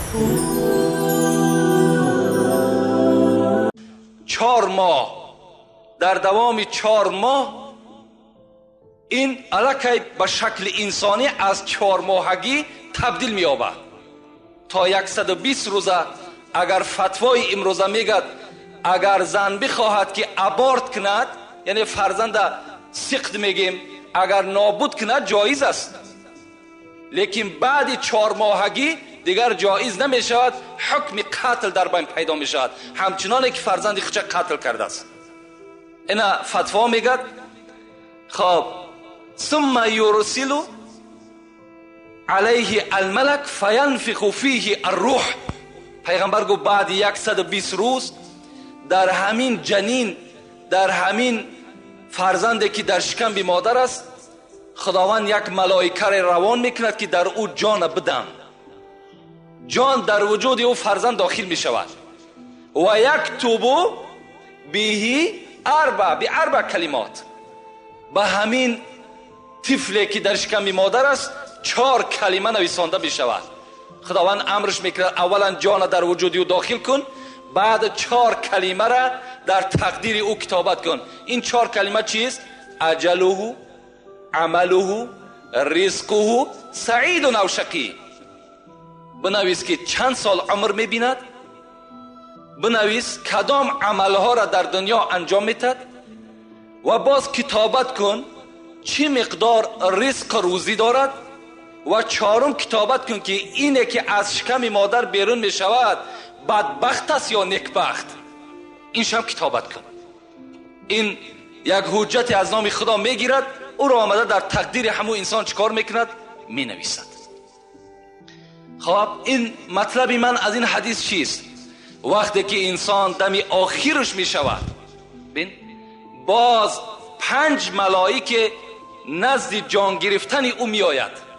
4 ماه، در دوام 4 ماه این الکی به شکل انسانی از 4 ماهگی تبدیل می‌یابد. تا 120 روزه اگر فتوای امروزه میگد اگر زن بخواهد که ابورت کند، یعنی فرزند سقط میگیم، اگر نابود کند جایز است، لیکن بعد 4 ماهگی دیگر جایز نمی شود، حکم قتل در بین پیدا می شود، همچنانه که فرزند خودش قتل کرده است. اینا فتوا میگد. خب ثم یرسل علیه الملک فینفخ فیه الروح. پیغمبر گفت بعد 120 روز در همین جنین، در همین فرزندی که در شکم مادر است، خداوند یک ملائکه روان میکند که در او جان بدم. جان در وجود او فرزند داخل می شود و یکتب به اربع کلمات. به همین طفلی که در شکم مادر است 4 کلمه نویسانده می شود. خداوند امرش میکند اولا جان در وجود او داخل کن، بعد 4 کلمه را در تقدیر او کتابت کن. این 4 کلمه چیست؟ اجله، عمله، رزقه، سعید و شقی. بنویس که چند سال عمر میبیند، بنویس کدام عملها را در دنیا انجام میتد و باز کتابت کن چه مقدار رزق روزی دارد و 4م کتابت کن که اینه که از شکم مادر بیرون میشود بدبخت است یا نیکبخت. این شم کتابت کن. این یک حجت از نام خدا میگیرد، او را آمده در تقدیر همون انسان چکار میکند؟ مینویسد. خب این مطلب من از این حدیث چیست؟ وقتی که انسان دمی آخرش می شود، بین باز 5 ملائکه نزد جان گرفتن او می آید.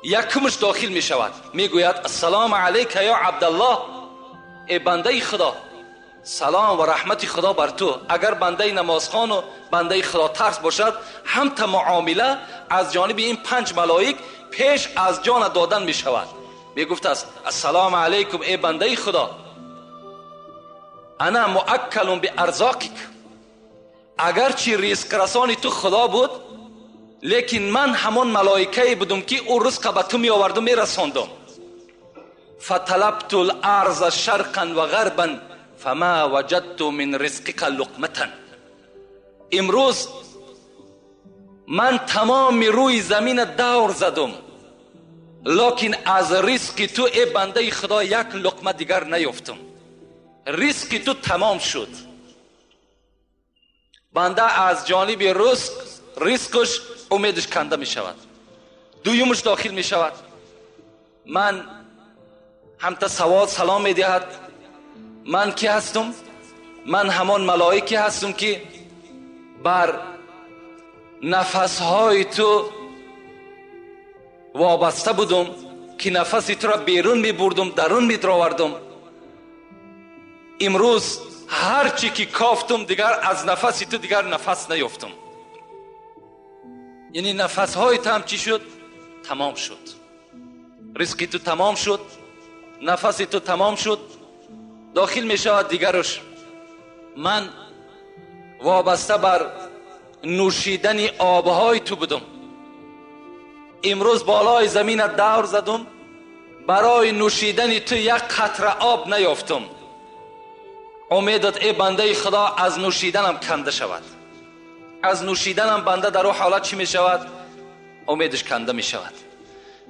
یکمش داخل می شود، می گوید السلام علیک یا عبدالله، ای بنده خدا، سلام و رحمت خدا بر تو. اگر بنده نمازخوان و بنده خدا ترس باشد، هم تا معامله از جانب این 5 ملائک پیش از جان دادن می شود. می گفت است السلام علیکم ای بنده خدا، انا مؤکل به ارزاقک. اگرچه رزق رسانی تو خدا بود، لیکن من همون ملائکه بودم که او رزق به تو می آوردم می رساندم. فطلبت الارض شرقا و غربا فما وجدت من رزقک لقمه. امروز من تمام روی زمین دور زدم، لیکن از رزق تو ای بنده خدا یک لقمه دیگر نیافتم. رزق تو تمام شد. بنده از جانب رزقش امیدش کنده می شود. دویمش داخل می شود. من هم تا سلام می دهد. من کی هستم؟ من همان ملائکه هستم که بر نفسهای تو وابسته بودم، که نفس تو را بیرون می بردم، درون می دراوردم. امروز هر چی که کافتم دیگر از نفس تو دیگر نفس نیافتم. یعنی نفس های تو هم چی شد؟ تمام شد. رزق تو تمام شد، نفس تو تمام شد. داخل می شود دیگرش. من وابسته بر نوشیدن آبهای تو بودم. امروز بالای زمین دور زدم، برای نوشیدن تو یک قطره آب نیافتم. امیدت ای بنده خدا از نوشیدنم کنده شود. از نوشیدنم بنده در او حالت چی می شود؟ امیدش کنده می شود.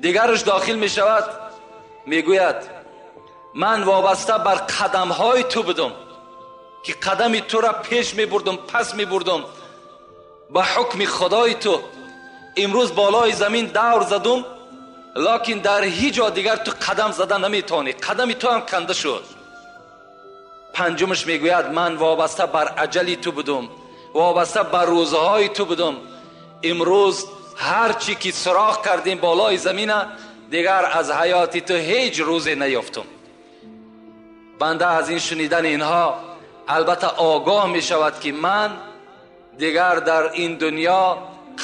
دیگرش داخل می شود، می گوید من وابسته بر قدم های تو بودم، که قدم تو را پیش می بردم پس می بردم به حکم خدای تو. امروز بالای زمین دور زدم، لیکن در هیچ جا دیگر تو قدم زدن نمی توانی. قدم تو هم کنده شد. 5مش می گوید من وابسته بر اجل تو بودم، وابسته بر روزهای تو بودم. امروز هر چی که سراغ کردیم بالای زمین دیگر از حیات تو هیچ روزی نیافتم. بنده از این شنیدن اینها البته آگاه می شود که من دیگر در این دنیا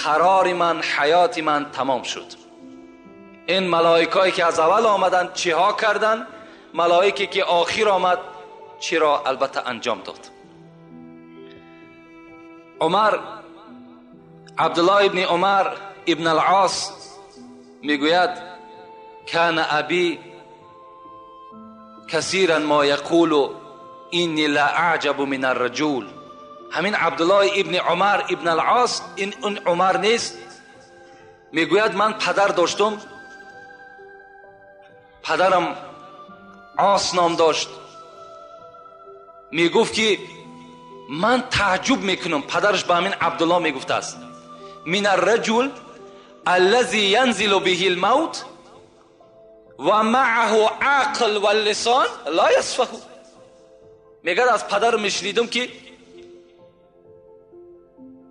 قرار من، حیات من تمام شد. این ملائکایی که از اول آمدن چی ها کردن، ملائکی که آخر آمد چی را البته انجام داد. عبدالله ابن عمر ابن العاص میگوید کان ابی کثیرا ما یقول اینی لا اعجب من الرجل. همین عبدالله ابن عمر ابن العاص، این اون عمر نیست، میگوید من پدر داشتم، پدرم عاص نام داشت. میگفت که من تعجب میکنم، پدرش به همین عبدالله میگفت است، من الرجل الذي ينزل به الموت و معه عقل و لسان لا يصفه. میگه از پدر میشنیدم که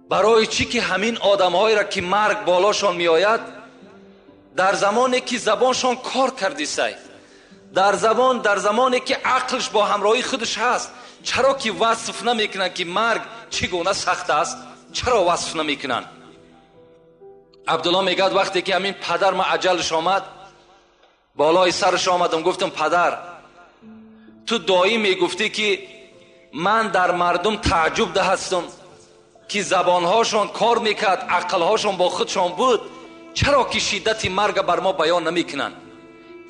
برای چی که همین آدمهایی را که مرگ بالاشان میآید در زمانی که زبانشان کار کردی سای، در زمانی که عقلش با همراهی خودش هست، چرا که وصف نمیکنن که مرگ چگونه سخت است؟ چرا وصف نمیکنن؟ عبدالله میگه وقتی که همین پدر ما اجلش آمد، بالای سرش آمدم، گفتم پدر تو دایی میگفتی که من در مردم تعجب ده هستم که زبانهاشون کار میکرد، عقلهاشون با خودشون بود، چرا که شدت مرگ بر ما بیان نمیکنن؟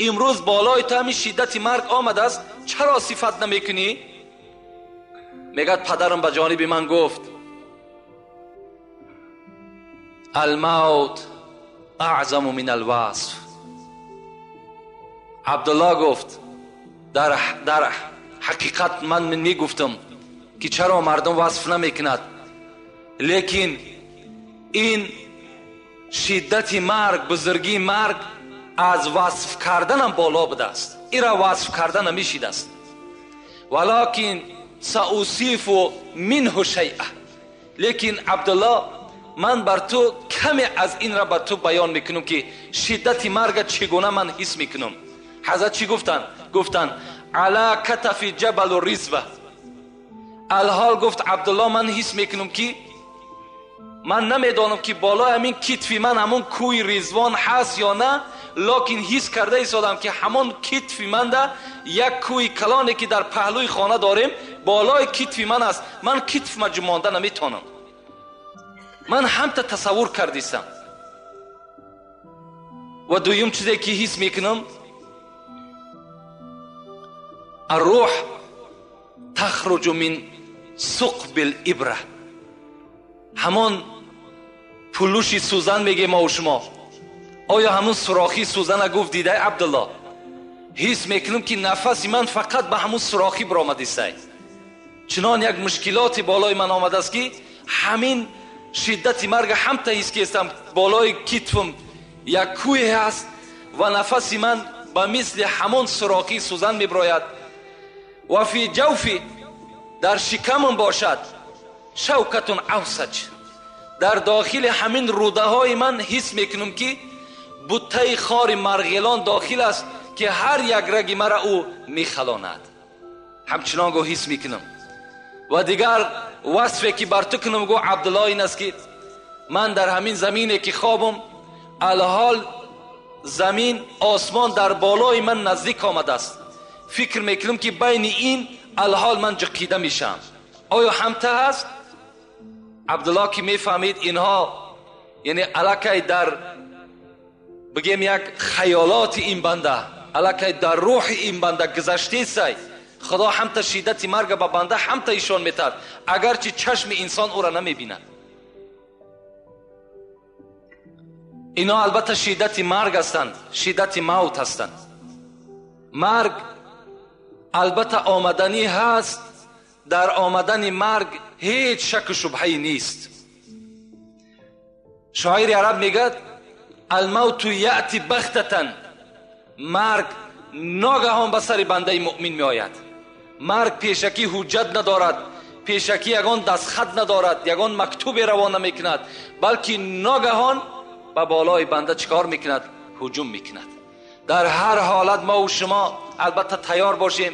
امروز بالای تو همین شدت مرگ آمده است، چرا صفت نمیکنی؟ میگه پدرم به جانب من گفت الموت اعظم من الوصف. عبدالله گفت در حقیقت من میگفتم که چرا مردم وصف نمیکند، لیکن این شدت مرگ، بزرگی مرگ از وصف کردنم بالا بوده است، این را وصف کردن نمیشید است. ولکن سأوصف منه شیئا، لیکن عبدالله من بر تو کمی از این را بر تو بیان میکنم که شدت مرگ چگونه من حس میکنم. حضرت چی گفتن علی کتف جبل الرزوه. الحال گفت عبدالله من حس میکنم که من نمیدانم که بالا همین کتف من همون کوی رزوان هست یا نه، لکن حس کرده ایستادم که همون کتف من ده یک کوی کلانی که در پهلوی خانه داریم بالای کتف من است. من کتف ما جمانده نمیتونم، من همتا تصور کردیستم. و دویم چیزی که حس میکنم الروح تخرج من ثقب الابره. همون پلوشی سوزن میگه ما و شما، آیا همون سوراخی سوزن گفت دیده عبدالله؟ حس میکنم که نفس من فقط به همون سوراخی برآمده است. چنان یک مشکلاتی بالای من آمده است که همین شدت مرگ هم تا حس کردم بالای کتفم یک کوه هست و نفس من به مثل همون سوراخی سوزن میبراید. و فی جوفی، در شکمم باشد، شوکتون اوسج، در داخل همین روده های من حس میکنم که بوته خار مرغلان داخل است که هر یک رگ مرا او میخلاند. همچنان گو حس میکنم. و دیگر وصفی که بر تو کنم گو عبدالله این است که من در همین زمینی که خوابم، الحال زمین آسمان در بالای من نزدیک آمده است. فکر میکنم که بین این الحال من جقیده میشم. آیا همته هست؟ عبدالله که میفهمید اینها یعنی علاقه در بگیم یک خیالات این بنده، علاقه در روح این بنده گذشته سای، خدا همتا شدت مرگ به بنده همتا ایشان میتد، اگرچه چشم انسان او را نمیبیند. اینا البته شدت مرگ هستند، شدت موت هستند. مرگ البته آمدنی هست، در آمدن مرگ هیچ شک و شبهه‌ای نیست. شاعر عرب میگه الموت یأتی بغتة، مرگ ناگهان به سر بنده مؤمن می آید. مرگ پیشکی حجت ندارد، پیشکی یگان دستخط ندارد، یگان مکتوب روان نمی کند، بلکه ناگهان به بالای بنده چکار میکند؟ هجوم میکند. در هر حالت ما و شما البته تیار باشیم.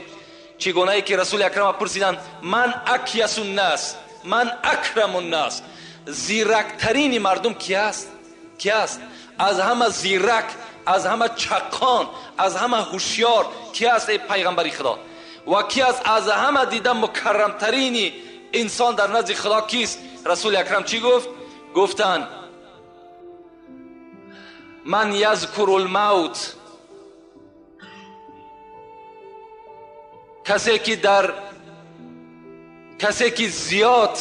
چگونه ای که رسول اکرم پرسیدند من اکیس الناس، من اکرم الناس، زیرکترین مردم کی است؟ کی است؟ از همه زیرک از همه چقان، از همه هوشیار کی است؟ پیغمبر خدا. و کی است از همه دیدن مکرمترین انسان در نزد خدا کیست؟ رسول اکرم چی گفت؟ گفتن من یذکر الموت، کسی که زیاد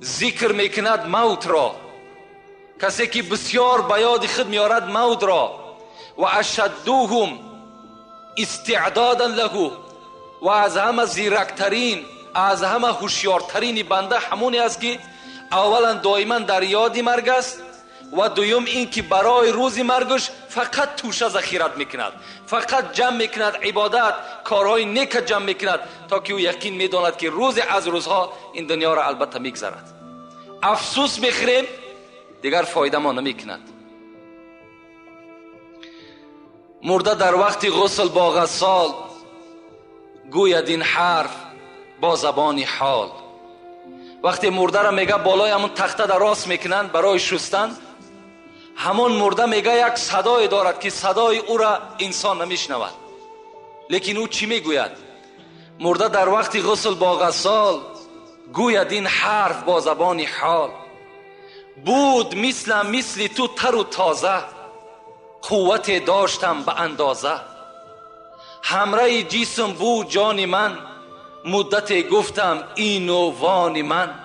ذکر میکند موت را، کسی که بسیار به یاد خود میارد موت را، و اشدهم استعدادا له، و از همه زیرکترین، از همه هوشیارترین بنده همونی است که اولا دائما در یاد مرگ است و دوم این که برای روز مرگش فقط توشه ذخیرت میکند، فقط جمع میکند عبادت، کارهای نیک جمع میکند تا که او یقین میداند که روز از روزها این دنیا را البته میگذرد. افسوس میخوریم دیگر فایده ما نمیکند. مرده در وقت غسل با غسال گوید این حرف با زبان حال. وقتی مرده را میگه بالای همون تخته در راست میکنند برای شستن، همون مرده میگه یک صدای دارد که صدای او را انسان نمیشنود، لیکن او چی میگوید؟ مرده در وقت غسل با غسال گوید این حرف با زبان حال. بود مثل تو تر و تازه، قوت داشتم به اندازه. همراه جسم بود جان من، مدت گفتم این و وان من.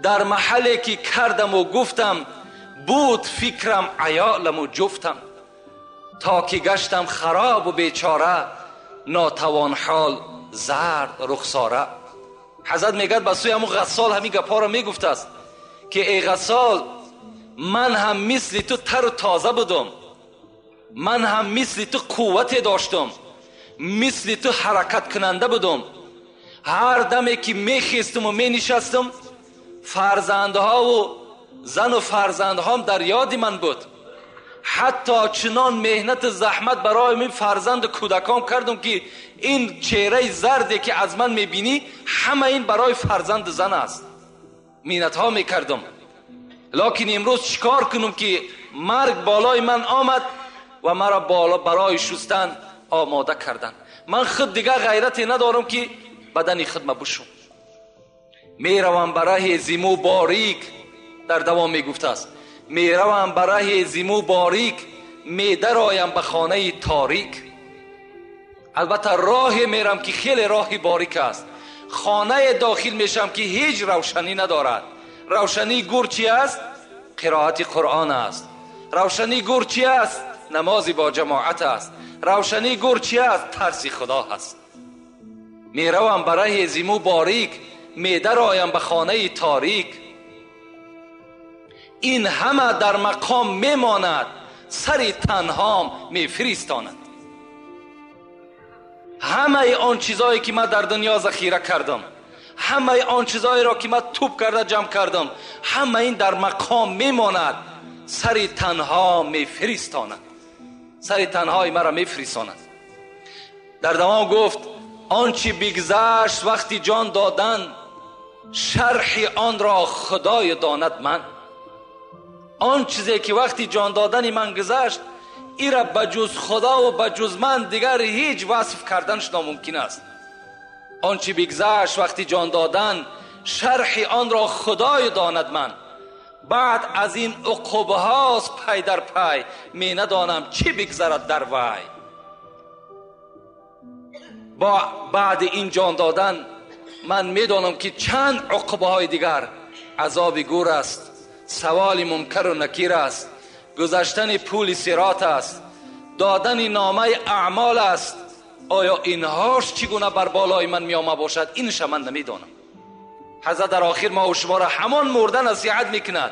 در محلی که کردم و گفتم، بود فکرم عیالم و جفتم. تا که گشتم خراب و بیچاره، ناتوان حال زرد رخساره. حضرت میگد به سوی همون غسال همین گپا را میگفت است که ای غسال، من هم مثل تو تر و تازه بودم، من هم مثل تو قوت داشتم، مثل تو حرکت کننده بودم. هر دمی که میخیستم و مینشستم، فرزندها و زن و فرزندهام در یاد من بود. حتی چنان مهنت زحمت برای من فرزند کودکام کردم که این چهره زردی که از من میبینی همه این برای فرزند زن است. مهنت ها میکردم، لکن امروز چیکار کنم که مرگ بالای من آمد و مرا بالا برای شستن آماده کردن. من خود دیگه غیرتی ندارم که بدنی خود بشم. میروم برای زیمو باریک، در دوام میگفته است، میروم برای زیمو باریک، میدرایم به خانه تاریک. البته راه میرم که خیلی راهی باریک است. خانه داخل میشم که هیچ روشنی ندارد. روشنی گور چی است؟ قرائت قرآن است. روشنی گور چی است؟ نمازی با جماعت است. روشنی گور چی است؟ ترس خدا است. میروم برای زیمو باریک، میدرایم به خانه تاریک. این همه در مقام میماند، سر تنهام میفرستاند. همه آن چیزایی که من در دنیا ذخیره کردم، همه آن چیزایی را که من توپ کرده جمع کردم، همه این در مقام میماند، سر تنها میفرستاند. سر تنهای مرا میفرستاند. در دوام گفت آنچه بگذشت وقتی جان دادن، شرح آن را خدای داند من. آن چیزی که وقتی جان دادن من گذشت، این را بجز خدا و بجز من دیگر هیچ وصف کردنش ناممکن است. آنچه بگذشت وقتی جان دادن، شرح آن را خدای داند من. بعد از این عقوبه هاست پی در پی، می ندانم چی بگذرد در وی. بعد این جان دادن من میدانم که چند عقوبه های دیگر، عذاب گور است، سوال منکر و نکیر است، گذشتن پول صراط است، دادن نامه اعمال است. آیا اینهاش چگونه بر بالای من میامه باشد؟ اینش من نمیدانم. حضرت در آخر ما و شما را همان مرده نصیحت میکند.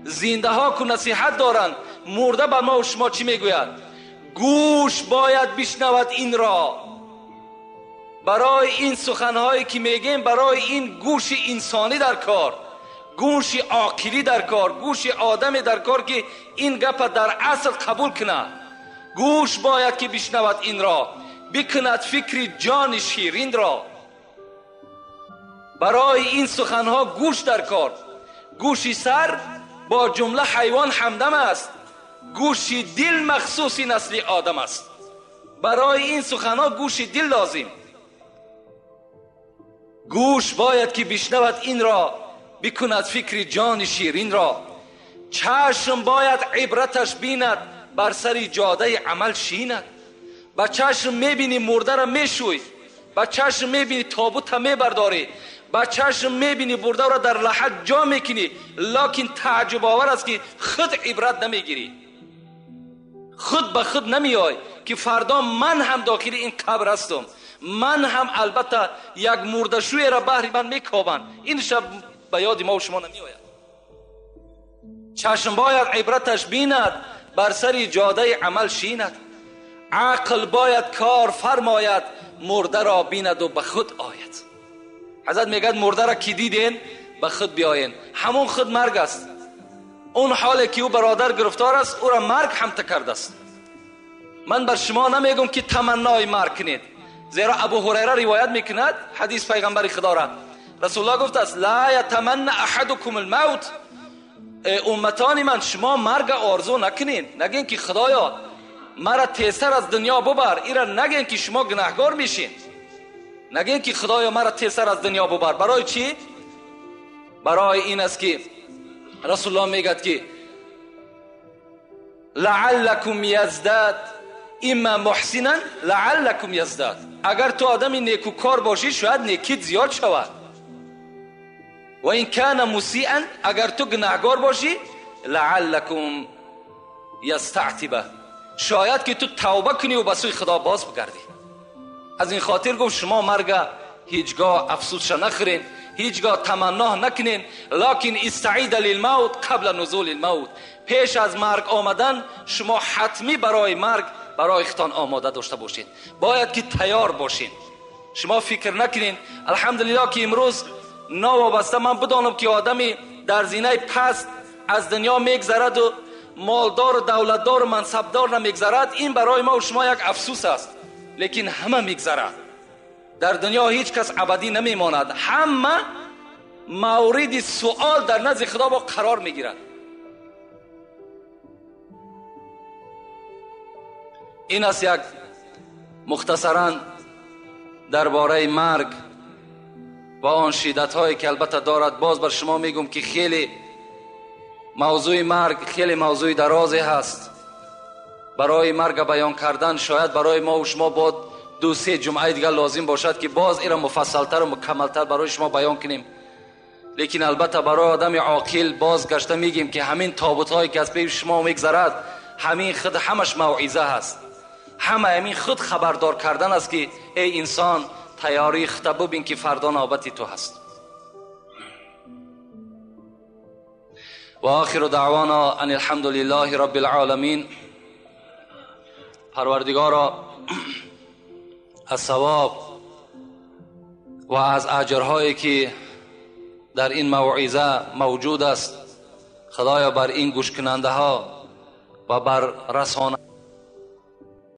زنده ها که نصیحت دارند، مرده بر ما و شما چی میگوید؟ گوش باید بشنود این را. برای این سخنهایی که میگیم، برای این گوش انسانی در کار، گوش عاقلی در کار، گوش آدمی در کار که این گپ در اصل قبول کنه. گوش باید که بشنود این را، بکند فکر جان شیرین را. برای این سخنها گوش در کار. گوش سر با جمله حیوان همدم است. گوش دل مخصوص نسل آدم است. برای این سخنها گوش دل لازم. گوش باید که بشنود این را، بکند فکر جان شیرین را. چشم باید عبرتش بیند، بر سر جاده عمل شیند. با چشم میبینی مرده را میشوی، با چشم میبینی تابوت را میبرداری، با چشم میبینی برده را در لحد جا میکنی، لکن تعجب آور است که خود عبرت نمیگیری، خود به خود نمیای که فردا من هم داخل این قبر هستم، من هم البته یک مرده شوی را بهر من میکابند. این شب به یاد ما و شما نمیآید. چشم باید عبرتش بیند، بر سر جاده عمل شیند. عقل باید کار فرماید، مرده را بیند و به خود آید. حضرت میگه مرده را که دیدین به خود بیاین، همون خود مرگ است. اون حالی که او برادر گرفتار است او را مرگ هم تکرده است. من بر شما نمیگم که تمنای مرگ کنید، زیرا ابو هریره روایت میکند حدیث پیغمبر خدا را، رسول الله گفته است لا یتمنى احدکم الموت. امتان من شما مرگ آرزو نکنین، نگین که خدایا مرا تیزتر از دنیا ببر. ایرا نگین که شما گناهگار میشین، نگین که خدایا مرا تیزتر از دنیا ببر. برای چی؟ برای این است که رسول الله میگد که لعلکم یزداد، اما محسنا لعلکم یزداد. اگر تو آدمی نیکوکار باشی شاید نیکیت زیاد شود، و این کان مسیئا، اگر تو گناهگار باشی لعلکم یستعتبه، شاید که تو توبه کنی و به سوی خدا باز بگردی. از این خاطر گفت شما مرگ هیچگاه افسوسش نخورین، هیچگاه تمنا نکنین، لکن استعید للموت قبل نزول الموت. پیش از مرگ آمدن شما حتمی برای مرگ برای خودتان آماده داشته باشین، باید که تیار باشین. شما فکر نکنین الحمدلله که امروز نوابسته من بدانم که آدمی در زینه پست از دنیا میگذرد و مالدار و دولتدار و منصبدار نمیگذرد، این برای ما و شما یک افسوس است. لیکن همه میگذرد. در دنیا هیچ کس ابدی نمیماند، همه مورد سوال در نزد خدا با قرار میگیرد. این است یک مختصرا درباره مرگ و آن شدت هایی که البته دارد. باز بر شما میگم که خیلی موضوع مرگ خیلی موضوع درازی هست. برای مرگ بیان کردن شاید برای ما و شما با 2-3 جمعه دیگر لازم باشد که باز ایرا مفصلتر و مکملتر برای شما بیان کنیم. لیکن البته برای آدم عاقل باز گشته میگیم که همین تابوت هایی که از پیش شما میگذرد همین خود همش موعظه هست، همین خود خبردار کردن است که ای انسان تیاری خود ببین که فردا نوبت تو هست. و آخر دعوانا ان الحمد لله رب العالمین. پروردگارا از ثواب و از اجرهایی که در این موعظه موجود است خدایا بر این گوش کننده ها و بر رسانه